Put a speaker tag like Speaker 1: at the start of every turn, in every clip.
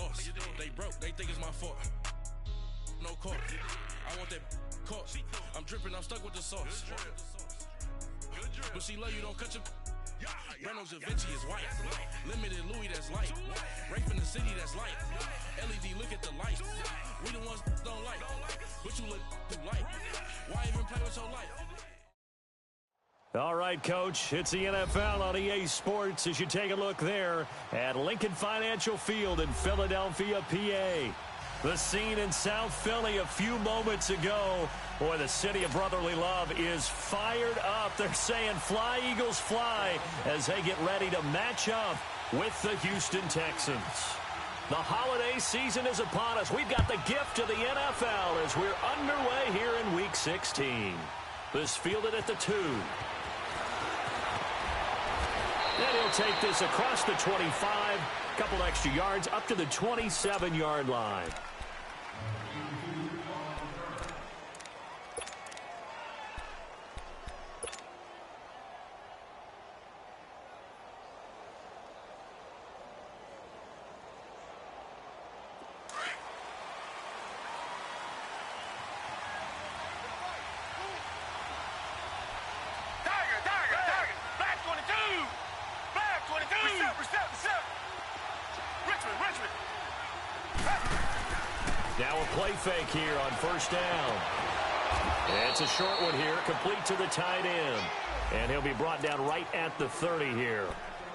Speaker 1: lost. They broke, they think it's my fault. No court. I want that court. I'm dripping, I'm stuck with the sauce. But she love you, don't cut your. Breno Javinci is white. Limited Louis, that's light. Rape in the city, that's light. LED, look at the light. We the ones don't like. But you look too light. Why even play with your life?
Speaker 2: All right, Coach, it's the NFL on EA Sports as you take a look there at Lincoln Financial Field in Philadelphia, PA. The scene in South Philly a few moments ago. Boy, the city of brotherly love is fired up. They're saying fly, Eagles, fly as they get ready to match up with the Houston Texans. The holiday season is upon us. We've got the gift of the NFL as we're underway here in Week 16. This fielded at the 2. And he'll take this across the 25, couple extra yards up to the 27-yard line. Now a play fake here on first down. It's a short one here, complete to the tight end. And he'll be brought down right at the 30 here.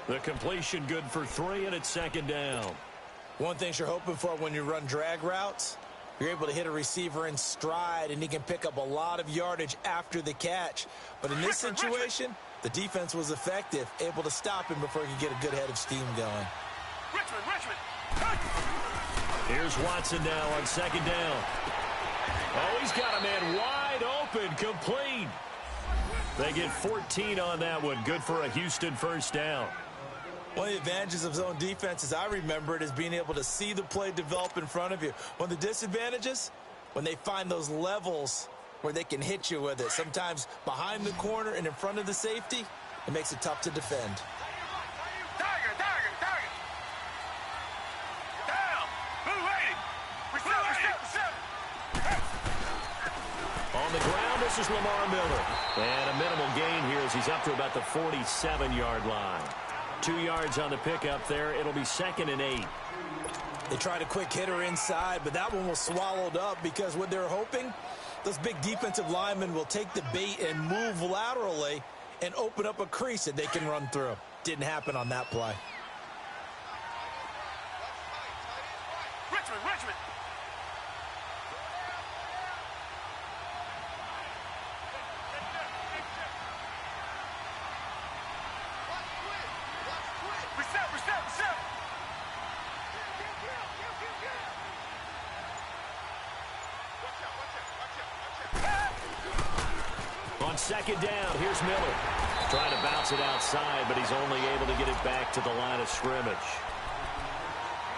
Speaker 2: The completion good for 3, and it's second down.
Speaker 3: One thing you're hoping for when you run drag routes, you're able to hit a receiver in stride, and he can pick up a lot of yardage after the catch. But in this situation, the defense was effective, able to stop him before he could get a good head of steam going.
Speaker 1: Richmond.
Speaker 2: Here's Watson now on second down. Oh, he's got a man wide open, complete. They get 14 on that one. Good for a Houston first down.
Speaker 3: One of the advantages of zone defense, as I remember it, is being able to see the play develop in front of you. One of the disadvantages, when they find those levels where they can hit you with it. Sometimes behind the corner and in front of the safety, it makes it tough to defend.
Speaker 2: On the ground, this is Lamar Miller. And a minimal gain here as he's up to about the 47-yard line. 2 yards on the pickup there. It'll be second and 8.
Speaker 3: They tried a quick hitter inside, but that one was swallowed up because what they're hoping, those big defensive linemen will take the bait and move laterally and open up a crease that they can run through. Didn't happen on that play.
Speaker 1: Richmond. Reset.
Speaker 2: On second down, here's Miller. Trying to bounce it outside, but he's only able to get it back to the line of scrimmage.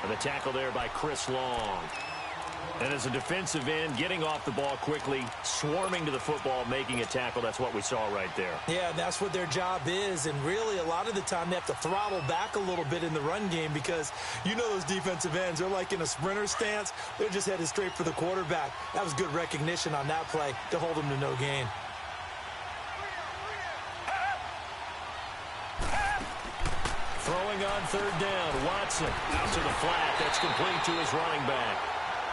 Speaker 2: And the tackle there by Chris Long. And as a defensive end, getting off the ball quickly, swarming to the football, making a tackle, that's what we saw right there.
Speaker 3: Yeah, that's what their job is, and really a lot of the time they have to throttle back a little bit in the run game because you know those defensive ends, they're like in a sprinter stance. They're just headed straight for the quarterback. That was good recognition on that play to hold them to no gain.
Speaker 2: Throwing on third down, Watson out to the flat. That's complete to his running back.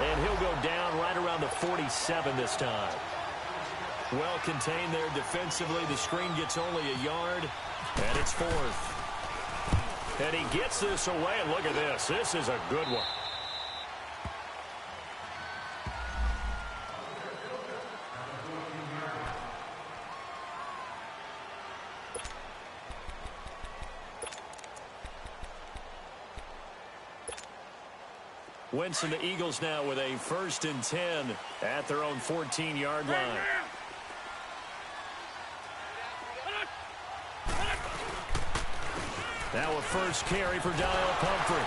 Speaker 2: And he'll go down right around the 47 this time. Well contained there defensively. The screen gets only a yard, and it's 4th. And he gets this away, and look at this. This is a good one. Winston, the Eagles now with a 1st and 10 at their own 14-yard line. Now a first carry for Daniel Pumphrey.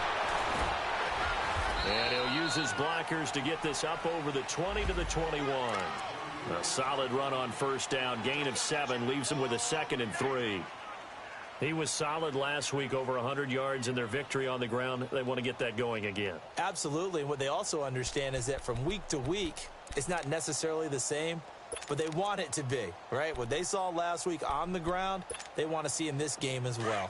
Speaker 2: And he'll use his blockers to get this up over the 20 to the 21. A solid run on first down. Gain of 7 leaves him with a 2nd and 3. He was solid last week, over 100 yards in their victory on the ground. They want to get that going again.
Speaker 3: Absolutely. And what they also understand is that from week to week, it's not necessarily the same, but they want it to be, right? What they saw last week on the ground, they want to see in this game as well.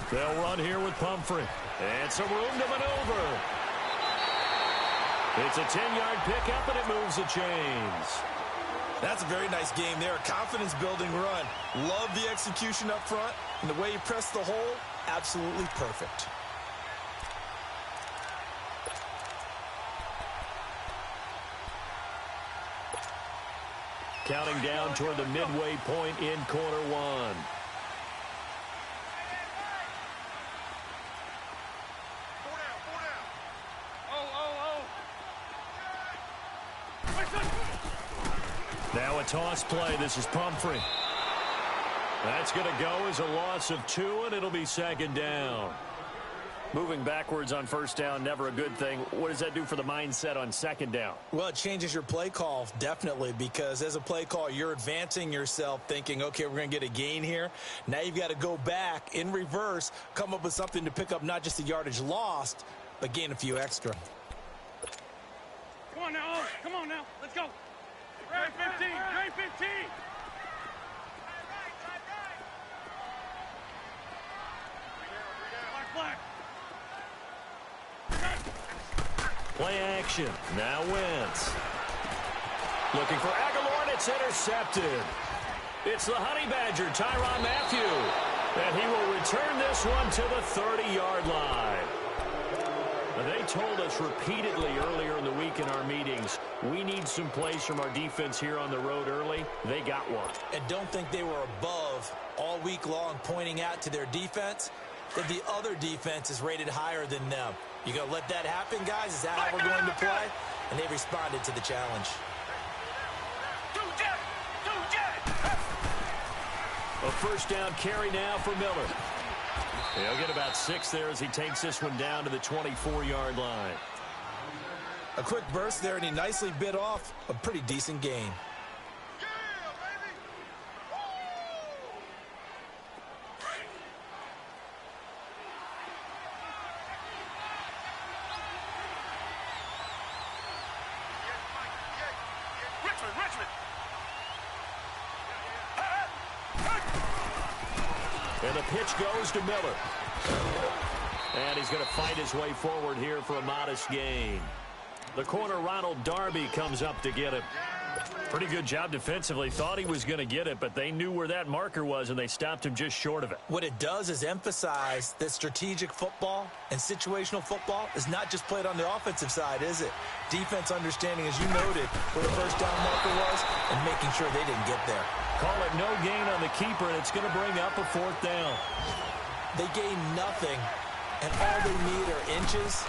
Speaker 2: They'll run here with Pumphrey. And some room to maneuver. It's a 10-yard pickup, and it moves the chains.
Speaker 3: That's a very nice game there. Confidence-building run. Love the execution up front. And the way you press the hole, absolutely perfect.
Speaker 2: Counting down toward the midway point in quarter one. Now a toss play. This is Pumphrey. That's going to go as a loss of 2, and it'll be second down. Moving backwards on first down, never a good thing. What does that do for the mindset on second down?
Speaker 3: Well, it changes your play call, definitely, because as a play call, you're advancing yourself thinking, okay, we're going to get a gain here. Now you've got to go back in reverse, come up with something to pick up not just the yardage lost, but gain a few extra.
Speaker 4: Come on now, come on now, let's go. Drain 15, drain 15. Black.
Speaker 2: Play action. Now Wentz. Looking for Aguilar, and it's intercepted. It's the Honey Badger, Tyrann Mathieu. And he will return this one to the 30-yard line. They told us repeatedly earlier in the week in our meetings, we need some plays from our defense here on the road early. They got one.
Speaker 3: And don't think they were above all week long pointing out to their defense that the other defense is rated higher than them. You going to let that happen, guys? Is that how we're going to play? And they responded to the challenge.
Speaker 2: A first down carry now for Miller. He'll get about 6 there as he takes this one down to the 24-yard line.
Speaker 3: A quick burst there, and he nicely bit off a pretty decent gain.
Speaker 2: And the pitch goes to Miller. And he's going to fight his way forward here for a modest gain. The corner, Ronald Darby, comes up to get him. Pretty good job defensively. Thought he was going to get it, but they knew where that marker was, and they stopped him just short of it.
Speaker 3: What it does is emphasize that strategic football and situational football is not just played on the offensive side, is it? Defense understanding, as you noted, where the first down marker was and making sure they didn't get there.
Speaker 2: Call it no gain on the keeper, and it's going to bring up a 4th down.
Speaker 3: They gain nothing, and all they need are inches.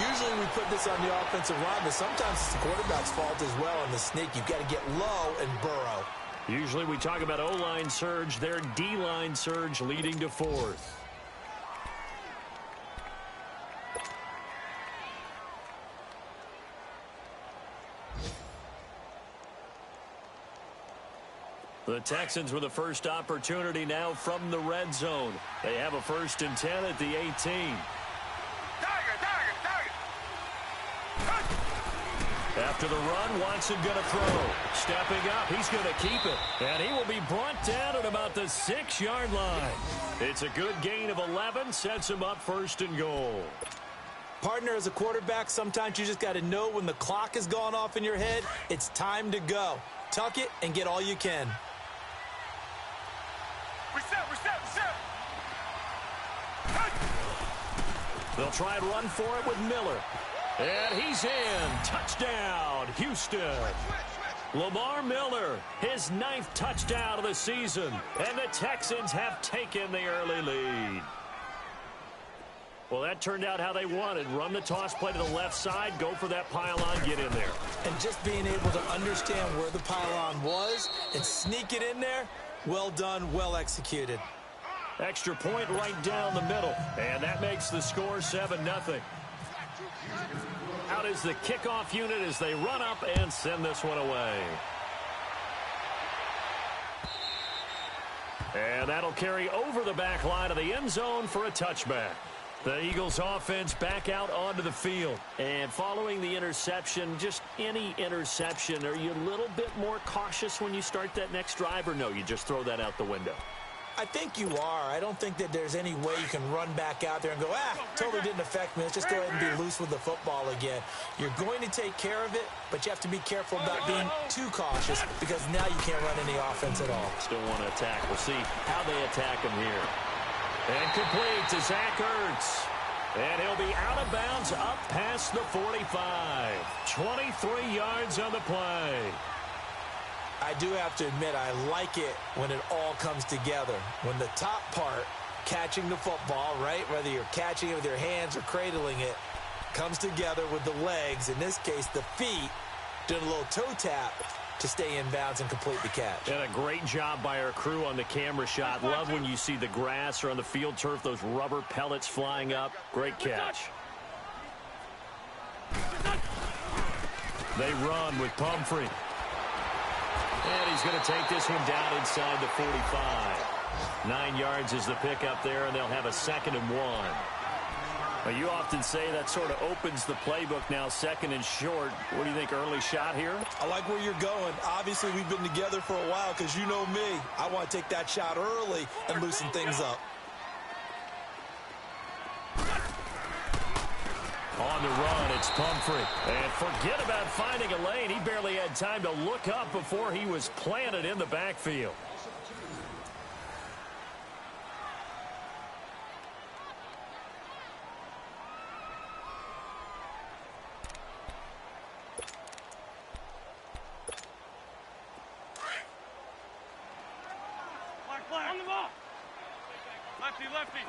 Speaker 3: Usually we put this on the offensive line, but sometimes it's the quarterback's fault as well in the sneak. You've got to get low and burrow.
Speaker 2: Usually we talk about O-line surge, their D-line surge leading to 4th. The Texans with the first opportunity now from the red zone. They have a 1st and 10 at the 18. After the run, Watson going to throw. Stepping up, he's going to keep it. And he will be brought down at about the 6-yard line. It's a good gain of 11, sets him up 1st and goal.
Speaker 3: Partner, as a quarterback, sometimes you just got to know when the clock has gone off in your head, it's time to go. Tuck it and get all you can.
Speaker 4: Reset.
Speaker 2: They'll try and run for it with Miller. And he's in. Touchdown, Houston. Lamar Miller, his 9th touchdown of the season. And the Texans have taken the early lead. Well, that turned out how they wanted. Run the toss play to the left side, go for that pylon, get in there.
Speaker 3: And just being able to understand where the pylon was and sneak it in there, well done, well executed.
Speaker 2: Extra point right down the middle. And that makes the score 7-0. out is the kickoff unit as they run up and send this one away. And that'll carry over the back line of the end zone for a touchback. The Eagles offense back out onto the field. And following the interception, just any interception, are you a little bit more cautious when you start that next drive, or no, you just throw that out the window?
Speaker 3: I think you are. I don't think that there's any way you can run back out there and go, totally didn't affect me. Let's just go ahead and be loose with the football again. You're going to take care of it, but you have to be careful about being too cautious because now you can't run any offense at all.
Speaker 2: Still want to attack. We'll see how they attack him here. And complete to Zach Ertz. And he'll be out of bounds up past the 45. 23 yards on the play.
Speaker 3: I do have to admit, I like it when it all comes together. When the top part, catching the football, right, whether you're catching it with your hands or cradling it, comes together with the legs, in this case the feet, doing a little toe tap to stay in bounds and complete the catch.
Speaker 2: And a great job by our crew on the camera shot. Love when you see the grass or on the field turf, those rubber pellets flying up. Great catch. They run with Pumphrey. And he's going to take this one down inside the 45. 9 yards is the pickup there, and they'll have a 2nd and 1. Well, you often say that sort of opens the playbook now, 2nd and short. What do you think, early shot here?
Speaker 3: I like where you're going. Obviously, we've been together for a while because you know me. I want to take that shot early and loosen things up.
Speaker 2: On the run, it's Pumphrey. And forget about finding a lane. He barely had time to look up before he was planted in the backfield.
Speaker 4: On the ball. Lefty, lefty.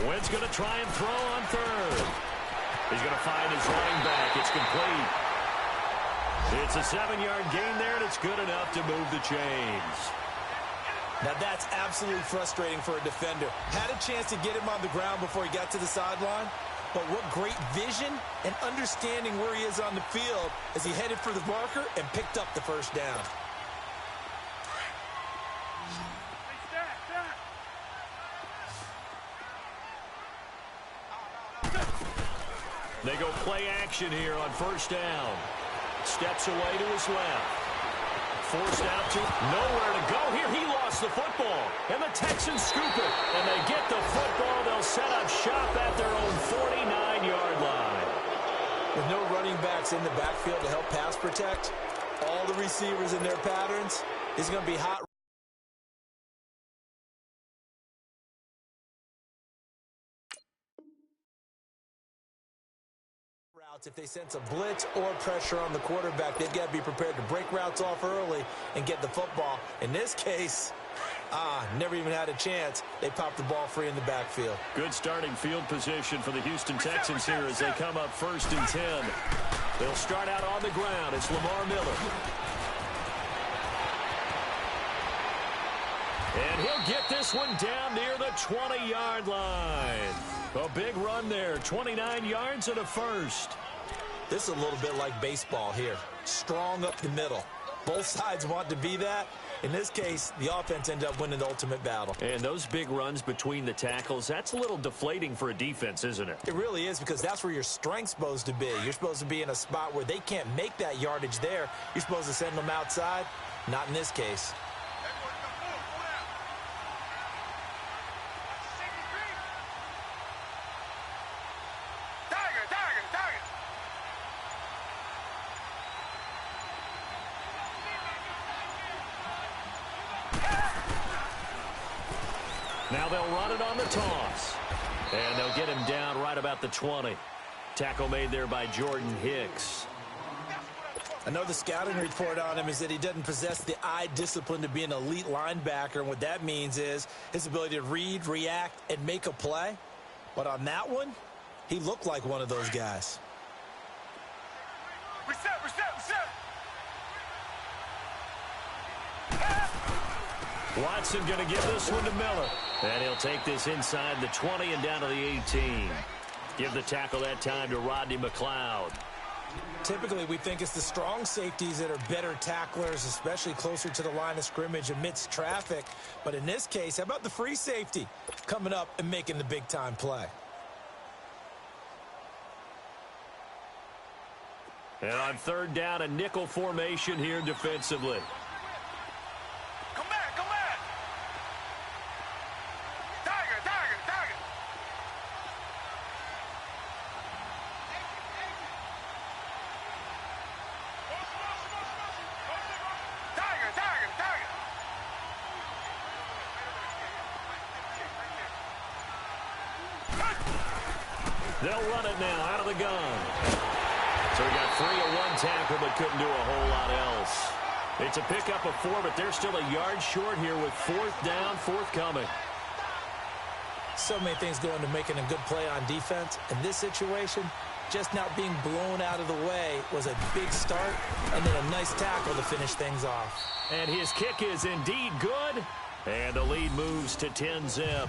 Speaker 2: Wynn's going to try and throw on 3rd. He's going to find his running back. It's complete. It's a 7-yard gain there, and it's good enough to move the chains.
Speaker 3: Now that's absolutely frustrating for a defender. Had a chance to get him on the ground before he got to the sideline, but what great vision and understanding where he is on the field as he headed for the marker and picked up the 1st down.
Speaker 2: They go play action here on 1st down. Steps away to his left. Forced out to nowhere to go here. He lost the football. And the Texans scoop it. And they get the football. They'll set up shop at their own 49-yard line.
Speaker 3: With no running backs in the backfield to help pass protect, all the receivers in their patterns, is going to be hot. If they sense a blitz or pressure on the quarterback, they've got to be prepared to break routes off early and get the football. In this case, never even had a chance. They popped the ball free in the backfield.
Speaker 2: Good starting field position for the Houston Texans here as they come up 1st and 10. They'll start out on the ground. It's Lamar Miller. And he'll get this one down near the 20-yard line. A big run there, 29 yards and a 1st.
Speaker 3: This is a little bit like baseball here. Strong up the middle. Both sides want to be that. In this case, the offense ended up winning the ultimate battle.
Speaker 2: And those big runs between the tackles, that's a little deflating for a defense, isn't it?
Speaker 3: It really is, because that's where your strength's supposed to be. You're supposed to be in a spot where they can't make that yardage there. You're supposed to send them outside. Not in this case.
Speaker 2: Now they'll run it on the toss. And they'll get him down right about the 20. Tackle made there by Jordan Hicks.
Speaker 3: I know the scouting report on him is that he doesn't possess the eye discipline to be an elite linebacker. And what that means is his ability to read, react, and make a play. But on that one, he looked like one of those guys.
Speaker 4: Reset.
Speaker 2: Watson going to give this one to Miller. And he'll take this inside the 20 and down to the 18. Give the tackle that time to Rodney McLeod.
Speaker 3: Typically, we think it's the strong safeties that are better tacklers, especially closer to the line of scrimmage amidst traffic. But in this case, how about the free safety coming up and making the big-time play?
Speaker 2: And on third down, a nickel formation here defensively.
Speaker 4: Come back, come back. Tiger, tiger, tiger. Tiger, tiger, tiger.
Speaker 2: They'll run it now out of the gun. So we got 3 of one tackle, but couldn't do a whole lot else. It's a pickup of 4, but they're still a yard short here with fourth down, forthcoming.
Speaker 3: So many things go into making a good play on defense. In this situation, just not being blown out of the way was a big start, and then a nice tackle to finish things off.
Speaker 2: And his kick is indeed good, and the lead moves to 10-zip.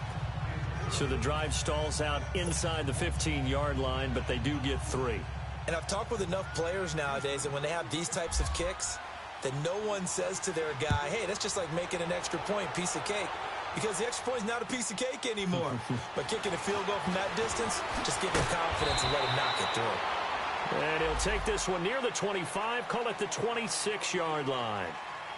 Speaker 2: So the drive stalls out inside the 15-yard line, but they do get 3.
Speaker 3: And I've talked with enough players nowadays, and when they have these types of kicks, that no one says to their guy, hey, that's just like making an extra point, piece of cake. Because the extra point is not a piece of cake anymore. But kicking a field goal from that distance, just give him confidence and let him knock it through.
Speaker 2: And he'll take this one near the 25, call it the 26-yard line.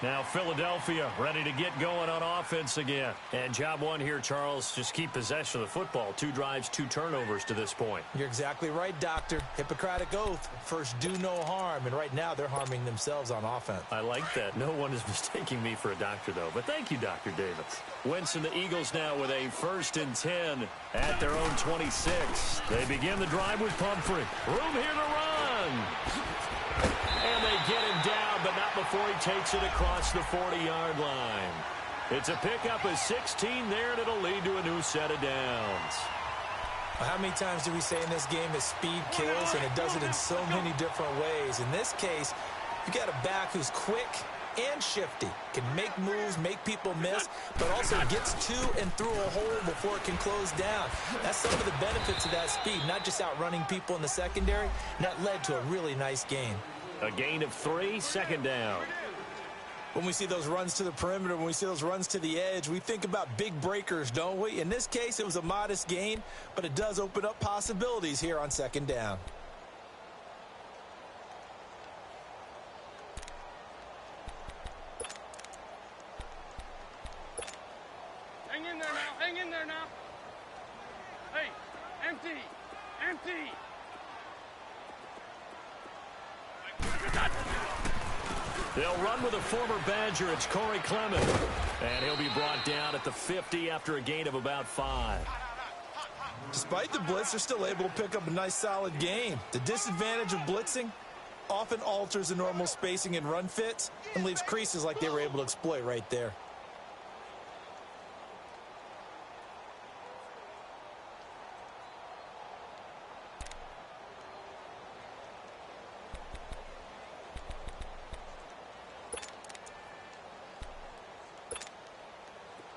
Speaker 2: Now Philadelphia ready to get going on offense again. And job one here, Charles, just keep possession of the football. 2 drives, 2 turnovers to this point.
Speaker 3: You're exactly right, Doctor. Hippocratic oath. First, do no harm. And right now, they're harming themselves on offense.
Speaker 2: I like that. No one is mistaking me for a doctor, though. But thank you, Dr. Davis. Wentz and the Eagles now with a 1st and 10 at their own 26. They begin the drive with Pumphrey. Room here to run. And they get him down, but not before he takes it across the 40-yard line. It's a pickup of 16 there, and it'll lead to a new set of downs.
Speaker 3: How many times do we say in this game that speed kills, and it does it in so many different ways? In this case, you got a back who's quick and shifty, can make moves, make people miss, but also gets to and through a hole before it can close down. That's some of the benefits of that speed, not just outrunning people in the secondary, and that led to a really nice gain.
Speaker 2: A gain of 3, 2nd down.
Speaker 3: When we see those runs to the perimeter, when we see those runs to the edge, we think about big breakers, don't we? In this case, it was a modest gain, but it does open up possibilities here on 2nd down.
Speaker 4: Hang in there now, hang in there now. Hey, empty, empty.
Speaker 2: They'll run with a former Badger. It's Corey Clement. And he'll be brought down at the 50 after a gain of about 5.
Speaker 3: Despite the blitz, they're still able to pick up a nice, solid gain. The disadvantage of blitzing often alters the normal spacing and run fits and leaves creases like they were able to exploit right there.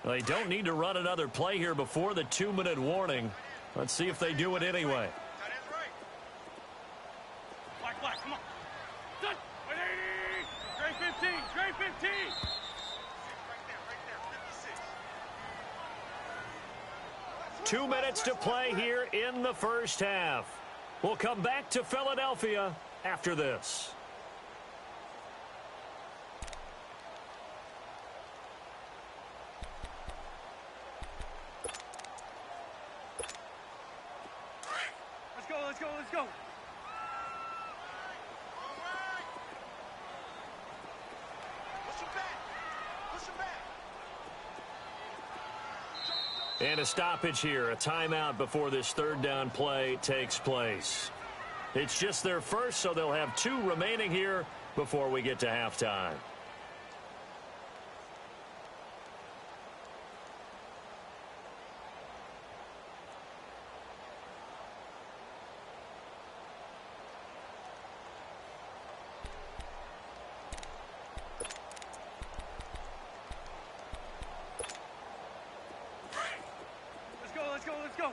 Speaker 2: They don't need to run another play here before the 2-minute warning. Let's see if they do it anyway.
Speaker 4: Black, come on. Good. 180. Straight 15, straight 15. Right there, 56.
Speaker 2: 2 minutes to play here in the first half. We'll come back to Philadelphia after this.
Speaker 4: Let's go, let's go. Push him back. Push him back.
Speaker 2: And a stoppage here, a timeout before this 3rd down play takes place. It's just their first, so they'll have 2 remaining here before we get to halftime.
Speaker 4: Let's go.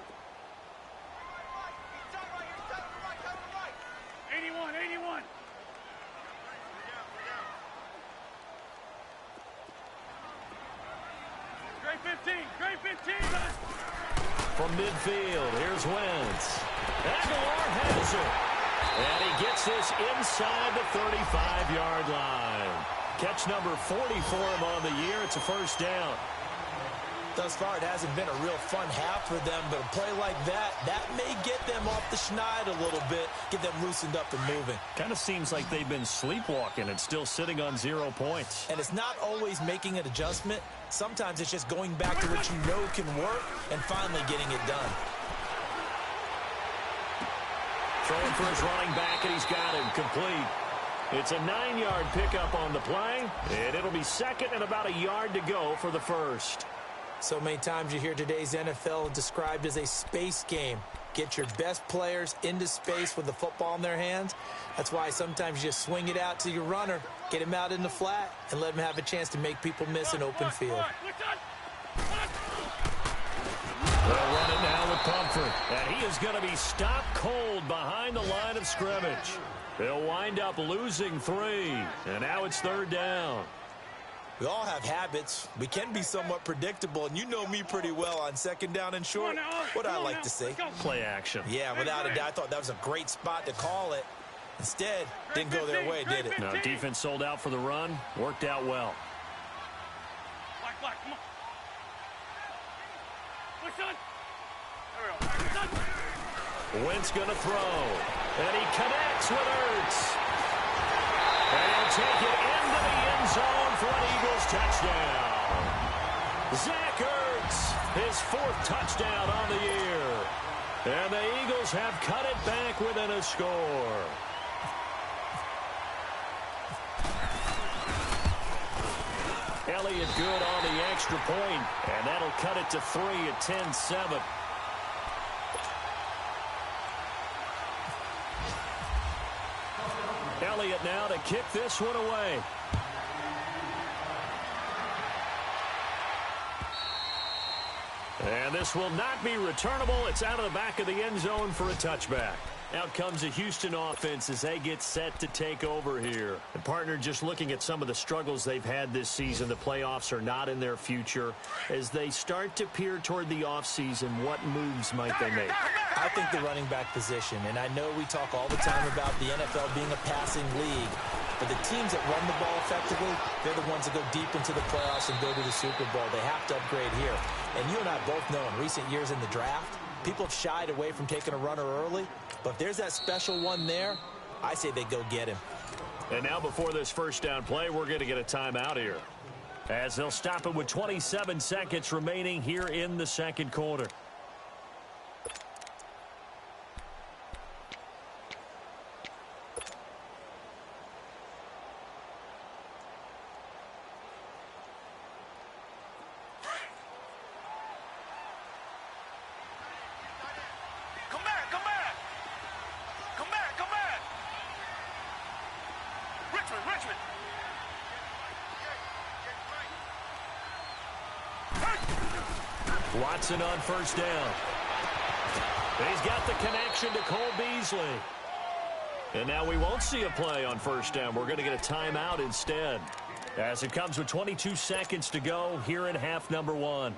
Speaker 2: From midfield, here's Wentz. Aguilar has it. And he gets this inside the 35-yard line. Catch number 40 for him on the year. It's a first down.
Speaker 3: Thus far, it hasn't been a real fun half for them, but a play like that may get them off the schneid a little bit, get them loosened up and moving.
Speaker 2: Kind of seems like they've been sleepwalking and still sitting on 0 points.
Speaker 3: And it's not always making an adjustment. Sometimes it's just going back to what you know can work and finally getting it done.
Speaker 2: Throwing for his running back, and he's got him complete. It's a 9-yard pickup on the play, and it'll be second and about a yard to go for the first.
Speaker 3: So many times you hear today's NFL described as a space game. Get your best players into space with the football in their hands. That's why sometimes you just swing it out to your runner, get him out in the flat, and let him have a chance to make people miss an open field.
Speaker 2: They'll run it now with Comfort, and he is going to be stopped cold behind the line of scrimmage. They'll wind up losing 3, and now it's third down.
Speaker 3: We all have habits. We can be somewhat predictable, and you know me pretty well on second down and short. What I like to say.
Speaker 2: Play action.
Speaker 3: Yeah, without a doubt, I thought that was a great spot to call it. Instead, didn't go their way, did it?
Speaker 2: No, defense sold out for the run. Worked out well.
Speaker 4: Black, come on. Push on. There we go.
Speaker 2: Wentz going to throw. And he connects with Ertz. And he'll take it into the end zone for an Eagles touchdown. Zach Ertz, his 4th touchdown on the year. And the Eagles have cut it back within a score. Elliott good on the extra point, and that'll cut it to 3 at 10-7. Elliott now to kick this one away. And this will not be returnable. It's out of the back of the end zone for a touchback. Out comes a Houston offense as they get set to take over here. The partner, just looking at some of the struggles they've had this season, the playoffs are not in their future. As they start to peer toward the offseason, what moves might they make?
Speaker 3: I think the running back position, and I know we talk all the time about the NFL being a passing league, but the teams that run the ball effectively, they're the ones that go deep into the playoffs and go to the Super Bowl. They have to upgrade here. And you and I both know in recent years in the draft, people have shied away from taking a runner early, but if there's that special one there, I say they go get him.
Speaker 2: And now before this first down play, we're going to get a timeout here, as they'll stop it with 27 seconds remaining here in the second quarter. Watson on first down. He's got the connection to Cole Beasley. And now we won't see a play on first down. We're going to get a timeout instead, as it comes with 22 seconds to go here in half number 1.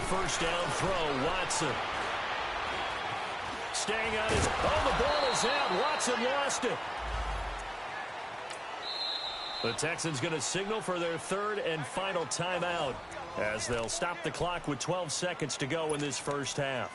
Speaker 2: First down throw, Watson. Staying on his... Oh, the ball is out. Watson lost it. The Texans going to signal for their 3rd and final timeout, as they'll stop the clock with 12 seconds to go in this first half.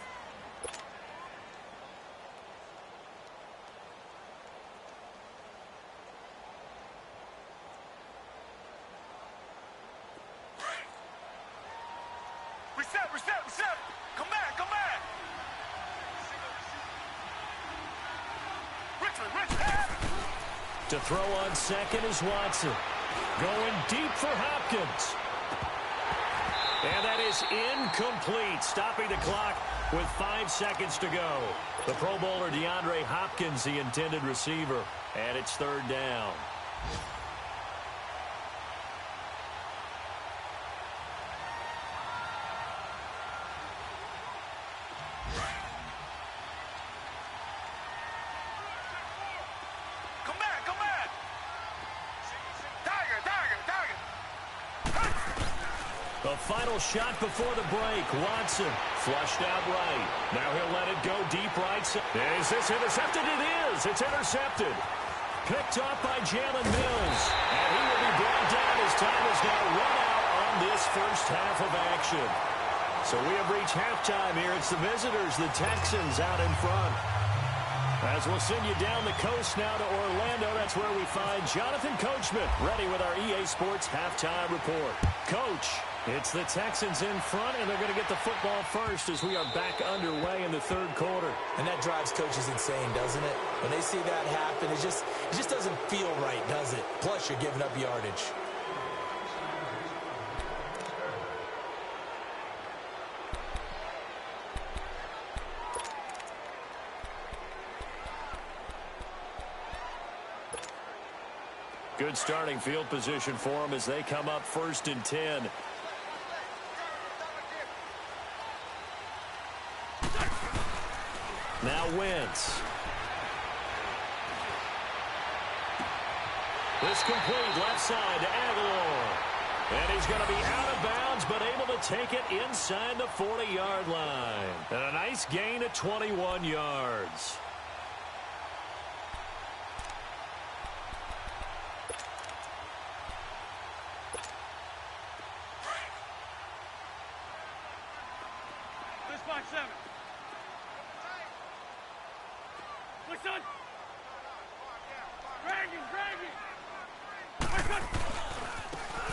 Speaker 2: To throw on second is Watson. Going deep for Hopkins. And that is incomplete, stopping the clock with 5 seconds to go. The Pro Bowler DeAndre Hopkins, the intended receiver, and it's 3rd down. A final shot before the break. Watson flushed out right. Now he'll let it go deep right side. Is this intercepted? It is. It's intercepted. Picked up by Jalen Mills. And he will be brought down as time is now run out on this first half of action. So we have reached halftime here. It's the visitors, the Texans, out in front. As we'll send you down the coast now to Orlando, that's where we find Jonathan Coachman ready with our EA Sports halftime report. Coach, it's the Texans in front, and they're going to get the football first as we are back underway in the third quarter.
Speaker 3: And that drives coaches insane, doesn't it? When they see that happen, it just doesn't feel right, does it? Plus, you're giving up yardage.
Speaker 2: Good starting field position for them as they come up 1st and 10. Now Wentz. This complete left side to Aguilar. And he's going to be out of bounds, but able to take it inside the 40-yard line. And a nice gain of 21 yards.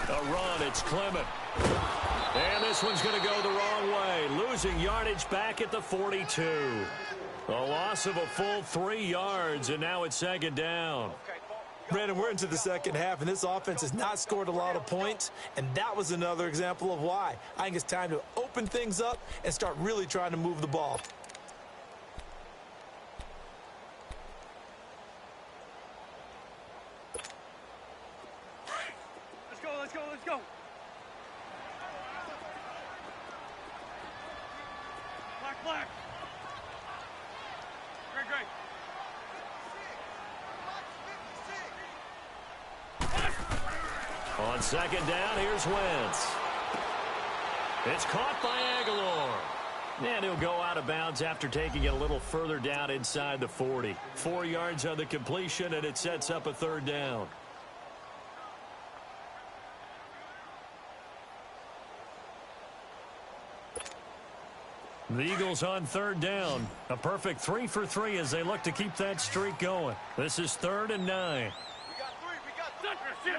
Speaker 2: A run, it's Clement. And this one's going to go the wrong way. Losing yardage back at the 42. A loss of a full 3 yards, and now it's 2nd down.
Speaker 3: Brandon, we're into the second half, and this offense has not scored a lot of points, and that was another example of why. I think it's time to open things up and start really trying to move the ball.
Speaker 4: Let's go. Black. Great.
Speaker 2: On 2nd down, here's Wentz. It's caught by Aguilar. And he'll go out of bounds after taking it a little further down inside the 40. 4 yards on the completion, and it sets up a 3rd down. The Eagles on 3rd down. A perfect 3 for 3 as they look to keep that streak going. This is 3rd and 9.
Speaker 4: We got 3.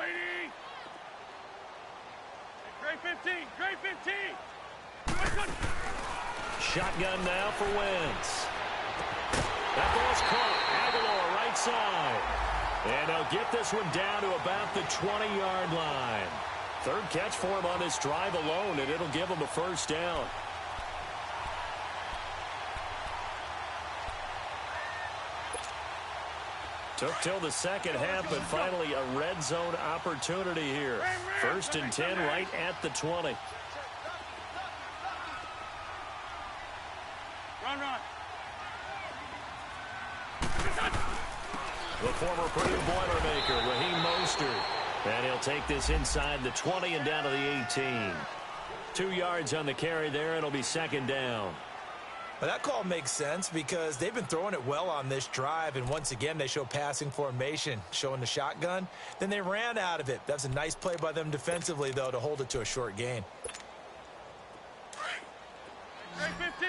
Speaker 4: Great 15.
Speaker 2: Shotgun now for Wentz. That ball's caught. Aguilar right side. And they'll get this one down to about the 20-yard line. 3rd catch for him on this drive alone, and it'll give him a 1st down. Took till the second half, but finally a red zone opportunity here. 1st and 10 right at the 20.
Speaker 4: Run.
Speaker 2: The former Purdue Boilermaker, Raheem Mostert. And he'll take this inside the 20 and down to the 18. 2 yards on the carry there. It'll be 2nd down.
Speaker 3: Well, that call makes sense because they've been throwing it well on this drive, and once again they show passing formation, showing the shotgun. Then they ran out of it. That's a nice play by them defensively, though, to hold it to a short gain.
Speaker 4: Great 15.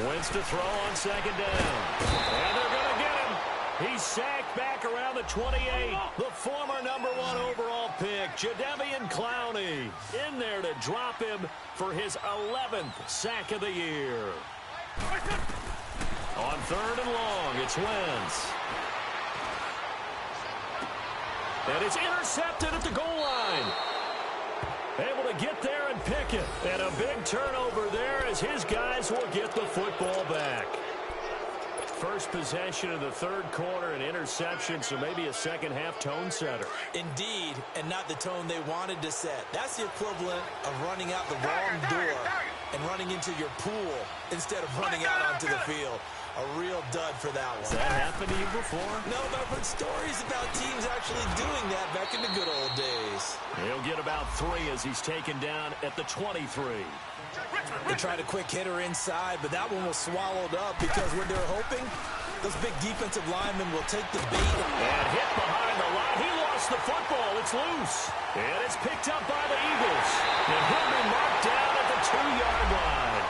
Speaker 2: Wentz to throw on 2nd down. And they're going to get him. He's sacked back around the 28. The former #1 overall pick, Jadeveon Clowney, in there to drop him for his 11th sack of the year. On 3rd and long, it's Wentz. And it's intercepted at the goal line. Able to get there and pick it. And a big turnover there as his guys will get the football back. First possession of the 3rd quarter, an interception, so maybe a second-half tone setter.
Speaker 3: Indeed, and not the tone they wanted to set. That's the equivalent of running out the wrong door and running into your pool instead of running out onto the field. A real dud for that one.
Speaker 2: Has that happened to you before?
Speaker 3: No, but I've heard stories about teams actually doing that back in the good old days.
Speaker 2: He'll get about 3 as he's taken down at the 23.
Speaker 3: They tried a quick hitter inside, but that one was swallowed up because what they're hoping, those big defensive linemen will take the bait.
Speaker 2: And hit behind the line. He lost the football. It's loose. And it's picked up by the Eagles. And he'll be marked down at the 2-yard line.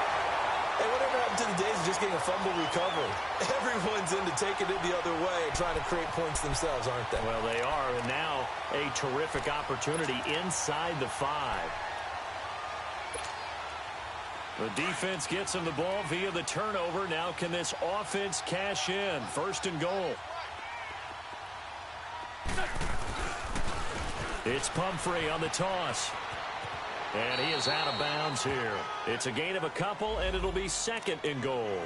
Speaker 3: Hey, whatever happened to the days of just getting a fumble recovery? Everyone's into taking it the other way and trying to create points themselves, aren't they?
Speaker 2: Well, they are, and now a terrific opportunity inside the 5. The defense gets him the ball via the turnover. Now can this offense cash in? 1st and goal. It's Pumphrey on the toss. And he is out of bounds here. It's a gain of a couple, and it'll be 2nd and goal.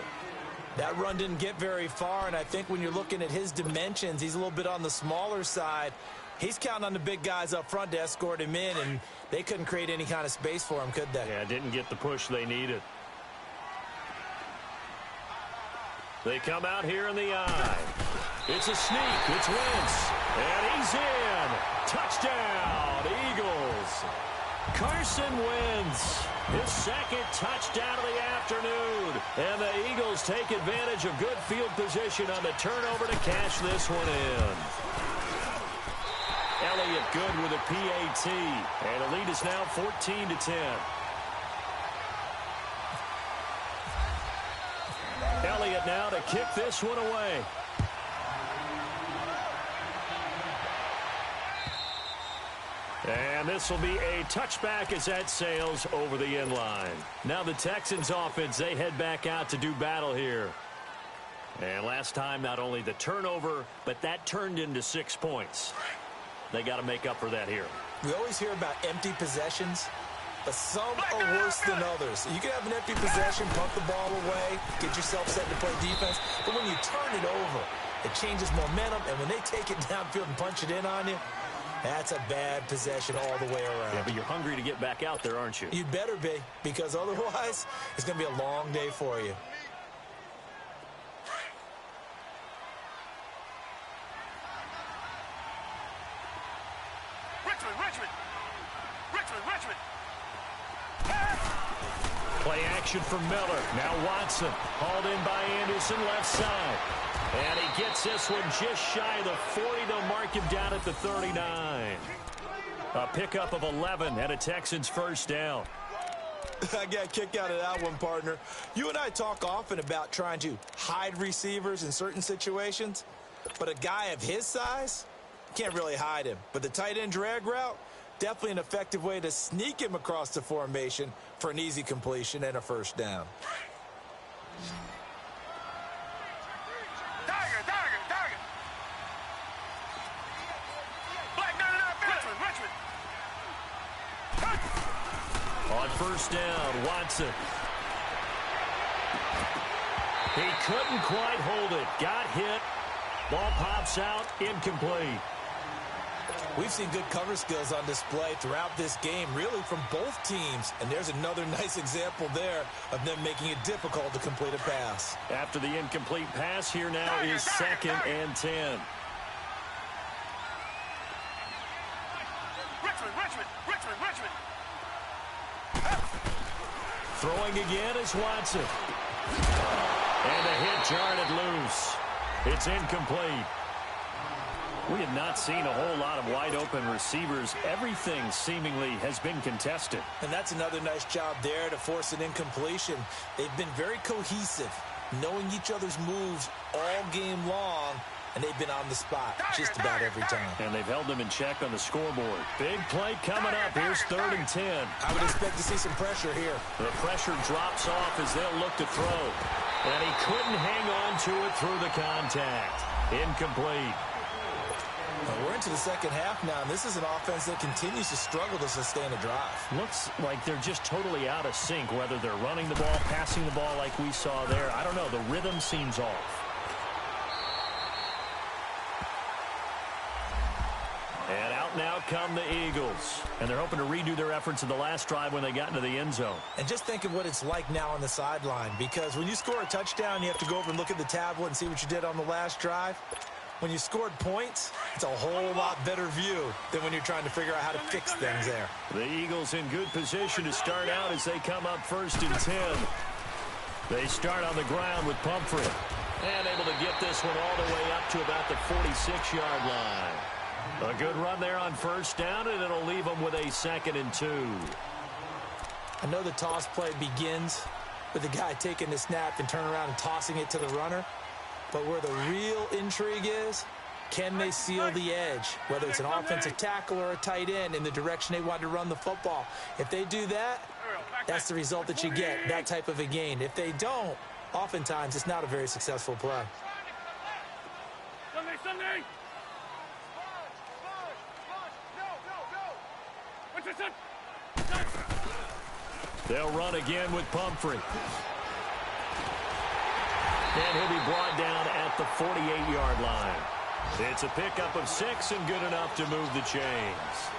Speaker 3: That run didn't get very far, and I think when you're looking at his dimensions, he's a little bit on the smaller side. He's counting on the big guys up front to escort him in, and they couldn't create any kind of space for him, could they?
Speaker 2: Yeah, didn't get the push they needed. They come out here in the eye. It's a sneak. It's Wentz. And he's in. Touchdown, Eagles. Carson Wentz, his 2nd touchdown of the afternoon. And the Eagles take advantage of good field position on the turnover to cash this one in. Elliott good with a PAT. And the lead is now 14-10. Elliott now to kick this one away. And this will be a touchback as that sails over the end line. Now the Texans offense, they head back out to do battle here. And last time, not only the turnover, but that turned into 6 points. They got to make up for that here.
Speaker 3: We always hear about empty possessions, but some are worse than others. You can have an empty possession, punt the ball away, get yourself set to play defense, but when you turn it over, it changes momentum, and when they take it downfield and punch it in on you, that's a bad possession all the way around.
Speaker 2: Yeah, but you're hungry to get back out there, aren't you?
Speaker 3: You'd better be, because otherwise, it's going to be a long day for you.
Speaker 2: Play action for Miller. Now Watson. Hauled in by Anderson, left side. And he gets this one just shy of the 40. They'll mark him down at the 39. A pickup of 11 and a Texans 1st down.
Speaker 3: I got a kick out of that one, partner. You and I talk often about trying to hide receivers in certain situations, but a guy of his size, can't really hide him. But the tight end drag route, definitely an effective way to sneak him across the formation for an easy completion and a 1st down.
Speaker 2: On 1st down, Watson. He couldn't quite hold it. Got hit. Ball pops out, incomplete.
Speaker 3: We've seen good cover skills on display throughout this game, really from both teams. And there's another nice example there of them making it difficult to complete a pass.
Speaker 2: After the incomplete pass, here now is 2nd and 10.
Speaker 4: Richmond.
Speaker 2: Throwing again is Watson. And the hit jarred it loose. It's incomplete. We have not seen a whole lot of wide-open receivers. Everything seemingly has been contested.
Speaker 3: And that's another nice job there to force an incompletion. They've been very cohesive, knowing each other's moves all game long, and they've been on the spot just about every time.
Speaker 2: And they've held them in check on the scoreboard. Big play coming up. Here's 3rd and 10.
Speaker 3: I would expect to see some pressure here.
Speaker 2: The pressure drops off as they'll look to throw. And he couldn't hang on to it through the contact. Incomplete.
Speaker 3: We're into the 2nd half now, and this is an offense that continues to struggle to sustain a drive.
Speaker 2: Looks like they're just totally out of sync, whether they're running the ball, passing the ball like we saw there. I don't know. The rhythm seems off. And out timeout. Now come the Eagles. And they're hoping to redo their efforts in the last drive when they got into the end zone.
Speaker 3: And just think of what it's like now on the sideline, because when you score a touchdown, you have to go over and look at the tablet and see what you did on the last drive. When you scored points, it's a whole lot better view than when you're trying to figure out how to fix things there.
Speaker 2: The Eagles in good position to start out as they come up 1st and 10. They start on the ground with Pumphrey. And able to get this one all the way up to about the 46-yard line. A good run there on 1st down, and it'll leave them with a 2nd and 2.
Speaker 3: I know the toss play begins with the guy taking the snap and turning around and tossing it to the runner. But where the real intrigue is, can they seal the edge, whether it's an offensive tackle or a tight end in the direction they want to run the football? If they do that, that's the result that you get, that type of a gain. If they don't, oftentimes it's not a very successful play.
Speaker 4: Sunday!
Speaker 2: They'll run again with Pumphrey. And he'll be brought down at the 48-yard line. It's a pickup of 6 and good enough to move the chains.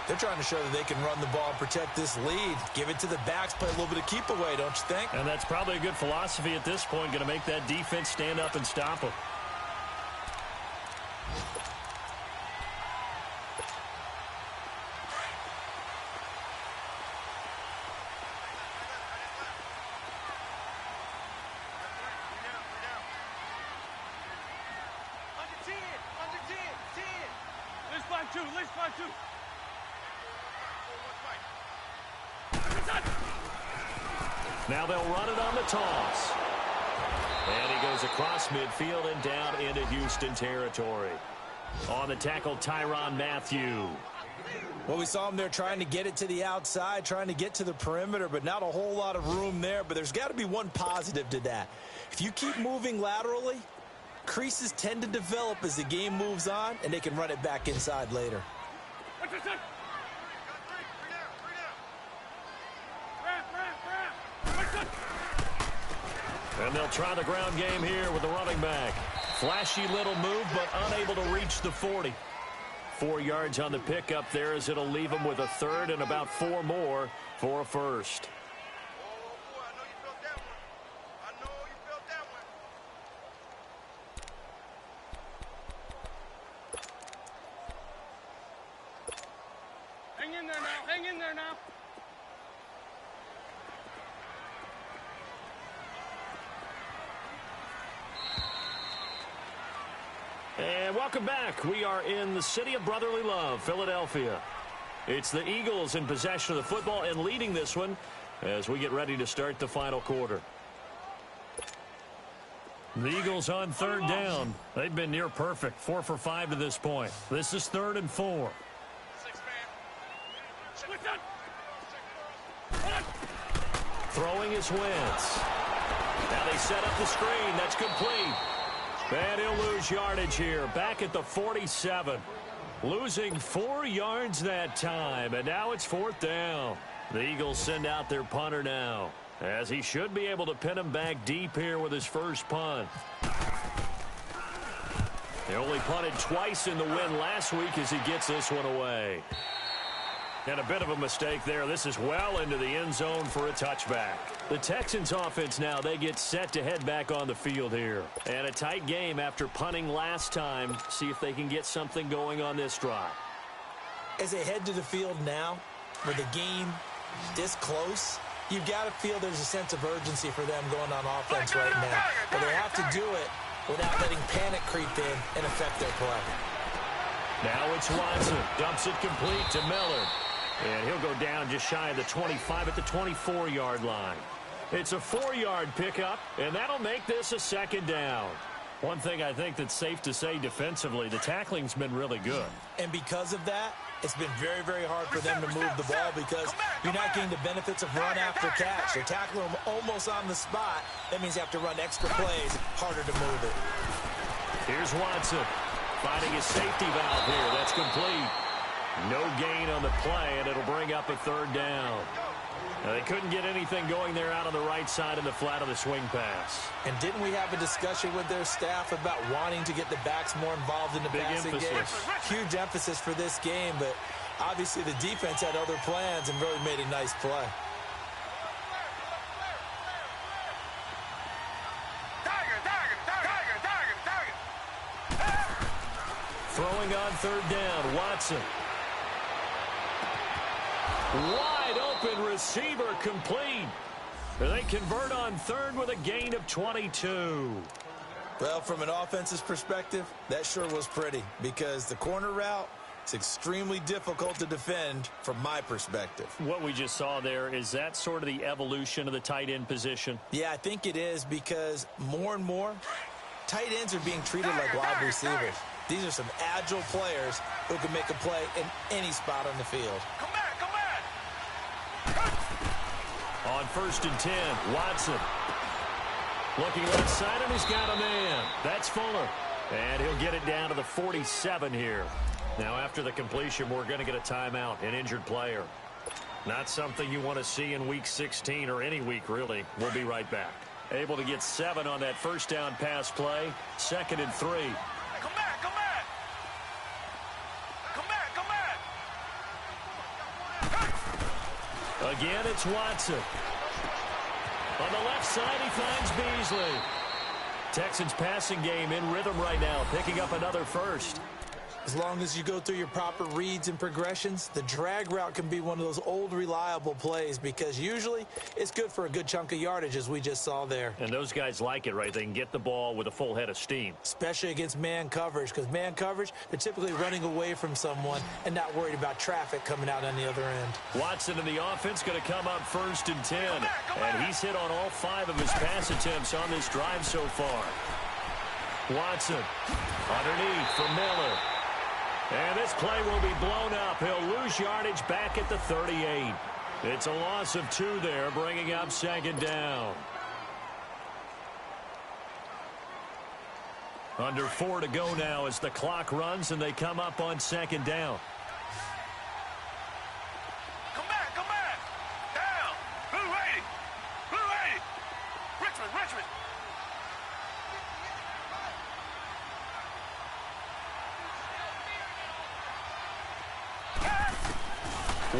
Speaker 3: They're trying to show that they can run the ball and protect this lead. Give it to the backs, play a little bit of keep away, don't you think?
Speaker 2: And that's probably a good philosophy at this point, going to make that defense stand up and stop them. Now they'll run it on the toss. And he goes across midfield and down into Houston territory. On the tackle, Tyrann Mathieu.
Speaker 3: Well, we saw him there trying to get it to the outside, trying to get to the perimeter, but not a whole lot of room there. But there's got to be one positive to that. If you keep moving laterally, creases tend to develop as the game moves on, and they can run it back inside later.
Speaker 2: And they'll try the ground game here with the running back. Flashy little move, but unable to reach the 40. 4 yards on the pickup there as it'll leave them with a 3rd and about 4 more for a 1st.
Speaker 4: Hang in there now. Hang in there now.
Speaker 2: And welcome back. We are in the city of brotherly love, Philadelphia. It's the Eagles in possession of the football and leading this one as we get ready to start the final quarter. The Eagles on 3rd down. They've been near perfect, 4 for 5 to this point. This is 3rd and 4. Throwing is Wentz. Now they set up the screen. That's complete. And he'll lose yardage here. Back at the 47. Losing 4 yards that time. And now it's 4th down. The Eagles send out their punter now, as he should be able to pin him back deep here with his first punt. They only punted twice in the win last week as he gets this one away. And a bit of a mistake there. This is well into the end zone for a touchback. The Texans offense now, they get set to head back on the field here. And a tight game after punting last time. See if they can get something going on this drive.
Speaker 3: As they head to the field now, with the game this close, you've got to feel there's a sense of urgency for them going on offense right now. But they have to do it without letting panic creep in and affect their play.
Speaker 2: Now it's Watson. Dumps it complete to Miller. And he'll go down just shy of the 25 at the 24-yard line. It's a 4-yard pickup, and that'll make this a 2nd down. One thing I think that's safe to say defensively, the tackling's been really good.
Speaker 3: And because of that, it's been very, very hard for them to move the ball because you're not getting the benefits of run after catch. They're tackling them almost on the spot. That means you have to run extra plays, harder to move it.
Speaker 2: Here's Watson finding his safety valve here. That's complete. No gain on the play, and it'll bring up a 3rd down. Now, they couldn't get anything going there out on the right side in the flat of the swing pass.
Speaker 3: And didn't we have a discussion with their staff about wanting to get the backs more involved in the passing game? Huge emphasis for this game, but obviously the defense had other plans and really made a nice play.
Speaker 2: Throwing on third down, Watson. Wide open receiver complete. They convert on third with a gain of 22.
Speaker 3: Well, from an offensive perspective, that sure was pretty because the corner route is extremely difficult to defend from my perspective.
Speaker 2: What we just saw there, is that sort of the evolution of the tight end position?
Speaker 3: Yeah, I think it is because more and more, tight ends are being treated like wide receivers. These are some agile players who can make a play in any spot on the field.
Speaker 4: Come back!
Speaker 2: On 1st and 10, Watson. Looking left side, and he's got a man. That's Fuller. And he'll get it down to the 47 here. Now, after the completion, we're going to get a timeout, an injured player. Not something you want to see in Week 16 or any week, really. We'll be right back. Able to get 7 on that first down pass play. 2nd and 3.
Speaker 4: Come back!
Speaker 2: Again, it's Watson. On the left side, he finds Beasley. Texans passing game in rhythm right now, picking up another first.
Speaker 3: As long as you go through your proper reads and progressions, the drag route can be one of those old reliable plays because usually it's good for a good chunk of yardage as we just saw there.
Speaker 2: And those guys like it, right? They can get the ball with a full head of steam.
Speaker 3: Especially against man coverage because man coverage, they're typically running away from someone and not worried about traffic coming out on the other end.
Speaker 2: Watson in the offense going to come up 1st and 10. And he's hit on all 5 of his pass attempts on this drive so far. Watson underneath for Miller. And this play will be blown up. He'll lose yardage back at the 38. It's a loss of 2 there, bringing up 2nd down. Under 4 to go now as the clock runs and they come up on 2nd down.
Speaker 4: Come back! Down! Blue 80! Richmond!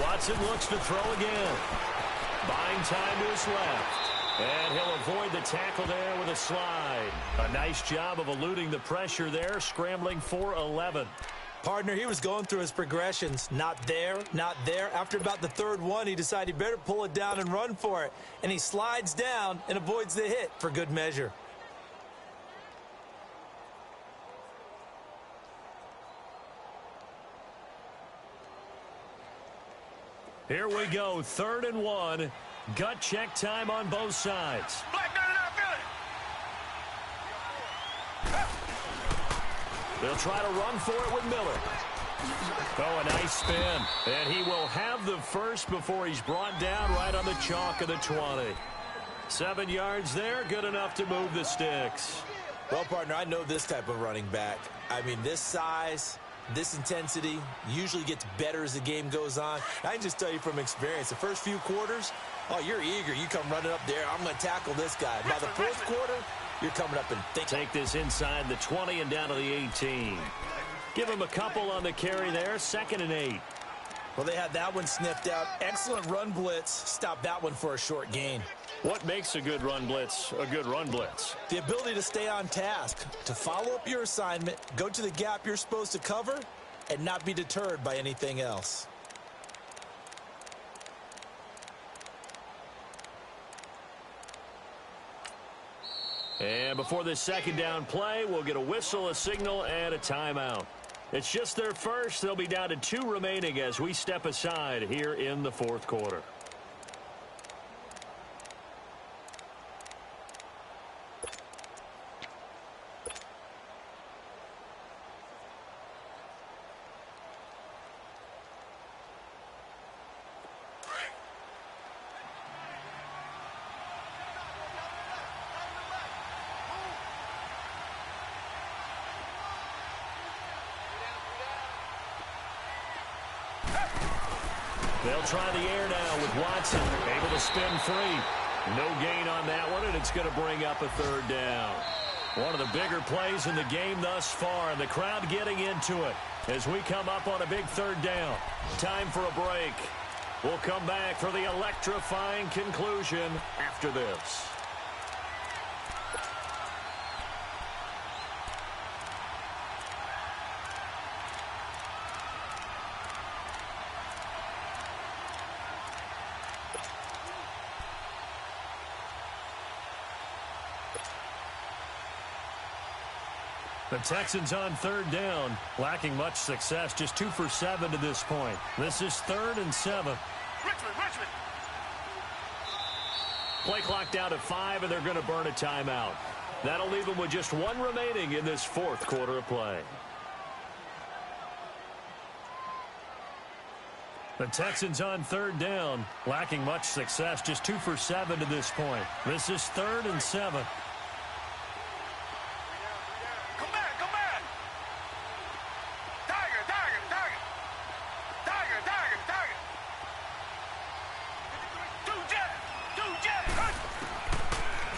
Speaker 2: Watson looks to throw again. Buying time to his left. And he'll avoid the tackle there with a slide. A nice job of eluding the pressure there, scrambling for 11.
Speaker 3: Partner, he was going through his progressions. Not there, not there. After about the 3rd one, he decided he better pull it down and run for it. And he slides down and avoids the hit for good measure.
Speaker 2: Here we go, 3rd and 1. Gut check time on both sides.
Speaker 4: Black got it out, Billy.
Speaker 2: They'll try to run for it with Miller. Oh, a nice spin. And he will have the first before he's brought down right on the chalk of the 20. 7 yards there, good enough to move the sticks.
Speaker 3: Well, partner, I know this type of running back. I mean, this size, this intensity usually gets better as the game goes on. I can just tell you from experience, the first few quarters, oh, you're eager. You come running up there. I'm going to tackle this guy. By the 4th quarter, you're coming up and thinking.
Speaker 2: Take this inside the 20 and down to the 18. Give him a couple on the carry there. 2nd and 8.
Speaker 3: Well, they had that one sniffed out. Excellent run blitz. Stop that one for a short gain.
Speaker 2: What makes a good run blitz a good run blitz?
Speaker 3: The ability to stay on task, to follow up your assignment, go to the gap you're supposed to cover, and not be deterred by anything else.
Speaker 2: And before this 2nd down play, we'll get a whistle, a signal, and a timeout. It's just their first. They'll be down to 2 remaining as we step aside here in the 4th quarter. They'll try the air now with Watson, able to spin free. No gain on that one, and it's going to bring up a third down. One of the bigger plays in the game thus far, and the crowd getting into it as we come up on a big third down. Time for a break. We'll come back for the electrifying conclusion after this. The Texans on third down, lacking much success, just 2 for 7 to this point. This is 3rd and 7.
Speaker 4: Richmond.
Speaker 2: Play clock down to 5, and they're going to burn a timeout. That'll leave them with just 1 remaining in this 4th quarter of play. The Texans on third down, lacking much success, just 2 for 7 to this point. This is 3rd and 7.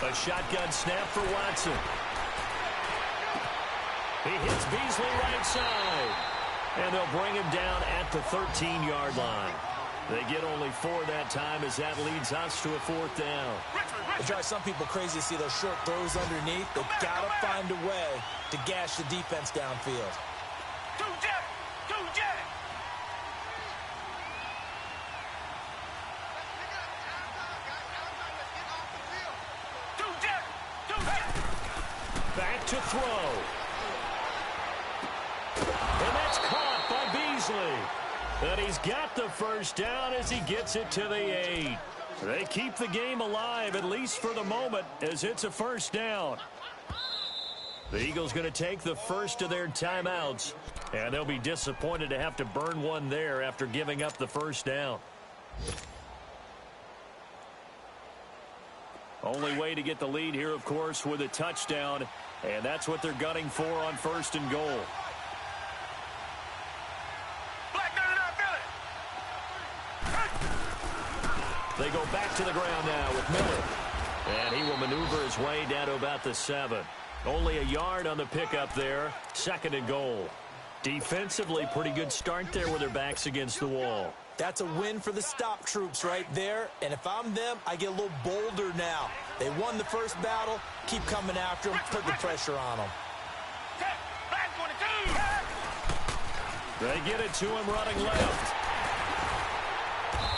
Speaker 2: A shotgun snap for Watson. He hits Beasley right side. And they'll bring him down at the 13-yard line. They get only 4 that time as that leads us to a 4th down.
Speaker 3: It drives some people crazy to see those short throws underneath. They've got to find a way to gash the defense downfield.
Speaker 2: Back to throw. And that's caught by Beasley. And he's got the first down as he gets it to the 8. They keep the game alive, at least for the moment, as it's a first down. The Eagles going to take the first of their timeouts, and they'll be disappointed to have to burn one there after giving up the first down. Only way to get the lead here, of course, with a touchdown, and that's what they're gunning for on 1st and goal. They go back to the ground now with Miller. And he will maneuver his way down to about the 7. Only a yard on the pickup there. 2nd and goal. Defensively, pretty good start there with their backs against the wall.
Speaker 3: That's a win for the stop troops right there. And if I'm them, I get a little bolder now. They won the first battle. Keep coming after them. Put the pressure on them.
Speaker 2: They get it to him running left.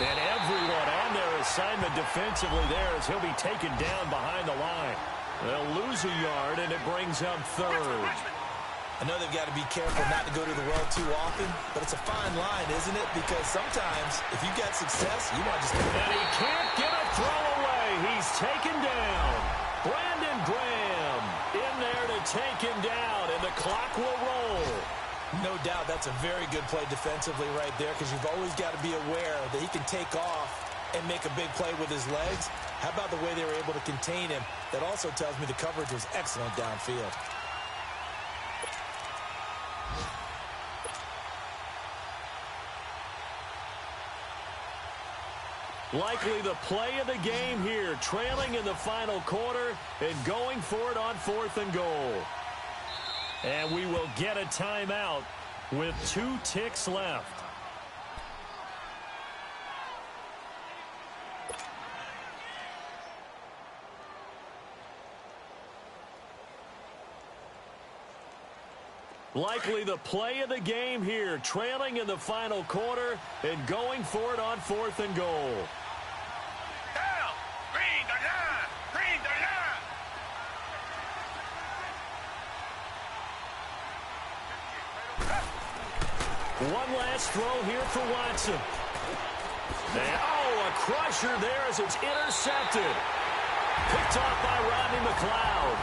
Speaker 2: And everyone on their assignment defensively there as he'll be taken down behind the line. They'll lose a yard, and it brings up 3rd.
Speaker 3: I know they've got to be careful not to go to the well too often, but it's a fine line, isn't it? Because sometimes, if you got success, you might just...
Speaker 2: And he can't get a throw away. He's taken down. Brandon Graham in there to take him down, and the clock will roll.
Speaker 3: No doubt that's a very good play defensively right there, because you've always got to be aware that he can take off and make a big play with his legs. How about the way they were able to contain him? That also tells me the coverage was excellent downfield.
Speaker 2: Likely the play of the game here, trailing in the final quarter and going for it on 4th and goal. And we will get a timeout with 2 ticks left. Likely the play of the game here, trailing in the final quarter and going for it on 4th and goal. One last throw here for Watson. And, a crusher there as it's intercepted. Picked off by Rodney McLeod.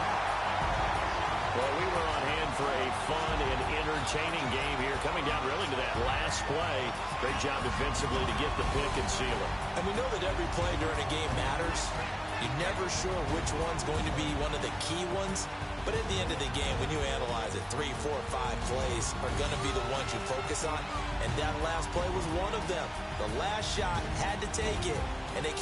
Speaker 2: Well, we were on hand for a fun and entertaining game here. Coming down really to that last play. Great job defensively to get the pick and seal it.
Speaker 3: And we know that every play during a game matters. You're never sure which one's going to be one of the key ones. But at the end of the game, when you analyze it, 3, 4, 5 plays are going to be the ones you focus on. And that last play was one of them. The last shot had to take it. And they